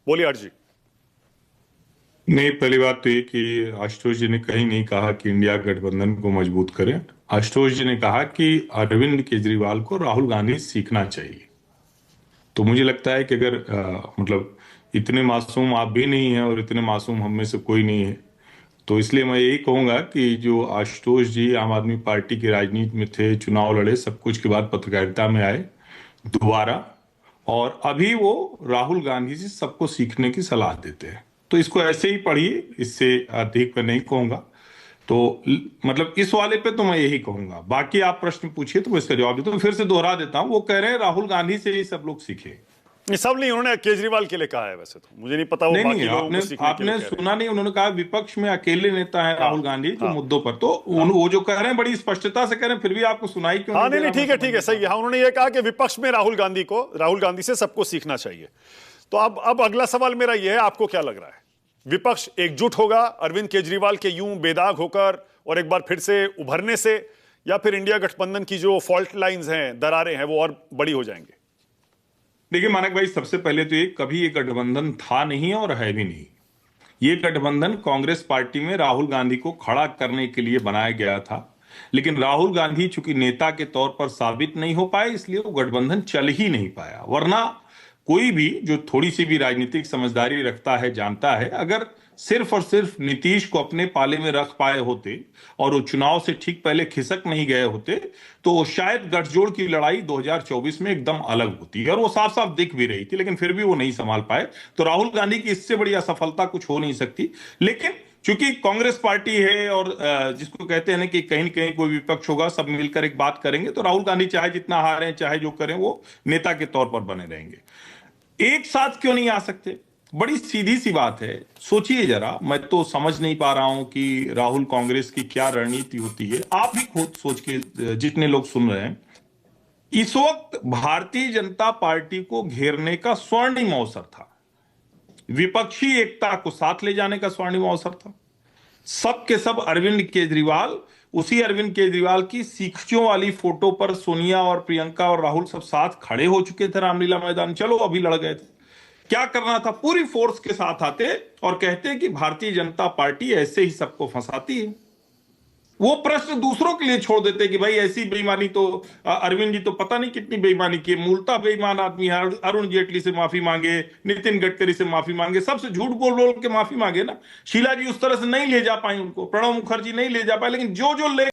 बोलिए हर्ष जी। नहीं, पहली बात तो ये कि आशुतोष जी ने कहीं नहीं कहा कि इंडिया गठबंधन को मजबूत करें। आशुतोष जी ने कहा कि अरविंद केजरीवाल को राहुल गांधी सीखना चाहिए। तो मुझे लगता है कि अगर मतलब इतने मासूम आप भी नहीं हैं और इतने मासूम हम में से कोई नहीं है, तो इसलिए मैं यही कहूंगा कि जो आशुतोष जी आम आदमी पार्टी की राजनीति में थे, चुनाव लड़े, सब कुछ के बाद पत्रकारिता में आए दोबारा, और अभी वो राहुल गांधी से सबको सीखने की सलाह देते हैं। तो इसको ऐसे ही पढ़िए, इससे अधिक मैं नहीं कहूंगा। तो मतलब इस वाले पे तो मैं यही कहूंगा। बाकी आप प्रश्न पूछिए तो मैं इसका जवाब देता हूँ। फिर से दोहरा देता हूँ, वो कह रहे हैं राहुल गांधी से ही सब लोग सीखे। ये सब नहीं, उन्होंने केजरीवाल के लिए कहा है, वैसे तो मुझे नहीं पता वो नहीं नहीं, बाकी लोगों को आपने सीखने के लिए आपने कह रहे हैं। सुना नहीं, उन्होंने कहा विपक्ष में अकेले नेता है हाँ राहुल गांधी जो हाँ मुद्दों पर। तो हाँ वो जो कह रहे हैं बड़ी स्पष्टता से कह रहे हैं, फिर भी आपको सुनाई क्यों हाँ, नहीं नहीं दे नहीं, रहा, मैं समझ ठीक है, नहीं पा सही है। रहा हाँ, हूँ। उन्होंने ये कहा कि विपक्ष में राहुल गांधी से सबको सीखना चाहिए। तो अब अगला सवाल मेरा यह है, आपको क्या लग रहा है, विपक्ष एकजुट होगा अरविंद केजरीवाल के यूं बेदाग होकर और एक बार फिर से उभरने से, या फिर इंडिया गठबंधन की जो फॉल्ट लाइंस हैं, दरारें हैं, वो और बड़ी हो जाएंगे? देखिए मानक भाई, सबसे पहले तो ये कभी ये गठबंधन था नहीं और है भी नहीं। ये गठबंधन कांग्रेस पार्टी में राहुल गांधी को खड़ा करने के लिए बनाया गया था। लेकिन राहुल गांधी चूंकि नेता के तौर पर साबित नहीं हो पाए, इसलिए वो गठबंधन चल ही नहीं पाया। वरना कोई भी जो थोड़ी सी भी राजनीतिक समझदारी रखता है जानता है, अगर सिर्फ और सिर्फ नीतीश को अपने पाले में रख पाए होते और वो चुनाव से ठीक पहले खिसक नहीं गए होते, तो शायद गठजोड़ की लड़ाई 2024 में एकदम अलग होती। और वो साफ साफ दिख भी रही थी, लेकिन फिर भी वो नहीं संभाल पाए। तो राहुल गांधी की इससे बड़ी असफलता कुछ हो नहीं सकती। लेकिन चूंकि कांग्रेस पार्टी है और जिसको कहते हैं ना कि कहीं न कहीं कोई विपक्ष होगा, सब मिलकर एक बात करेंगे, तो राहुल गांधी चाहे जितना हारें चाहे जो करें, वो नेता के तौर पर बने रहेंगे। एक साथ क्यों नहीं आ सकते? बड़ी सीधी सी बात है। सोचिए जरा, मैं तो समझ नहीं पा रहा हूं कि राहुल कांग्रेस की क्या रणनीति होती है। आप भी खुद सोच के, जितने लोग सुन रहे हैं, इस वक्त भारतीय जनता पार्टी को घेरने का स्वर्णिम अवसर था। विपक्षी एकता को साथ ले जाने का स्वर्णिम अवसर था। सब के सब अरविंद केजरीवाल, उसी अरविंद केजरीवाल की सीखियों वाली फोटो पर सोनिया और प्रियंका और राहुल सब साथ खड़े हो चुके थे रामलीला मैदान। चलो अभी लड़ गए थे। क्या करना था? पूरी फोर्स के साथ आते और कहते कि भारतीय जनता पार्टी ऐसे ही सबको फंसाती है। वो प्रश्न दूसरों के लिए छोड़ देते कि भाई ऐसी बेईमानी तो अरविंद जी तो पता नहीं कितनी बेईमानी की है, मूलतः बेईमान आदमी है। अरुण जेटली से माफी मांगे, नितिन गडकरी से माफी मांगे, सबसे झूठ बोल बोल के माफी मांगे ना। शीला जी उस तरह से नहीं ले जा पाई, उनको प्रणब मुखर्जी नहीं ले जा पाए, लेकिन जो जो ले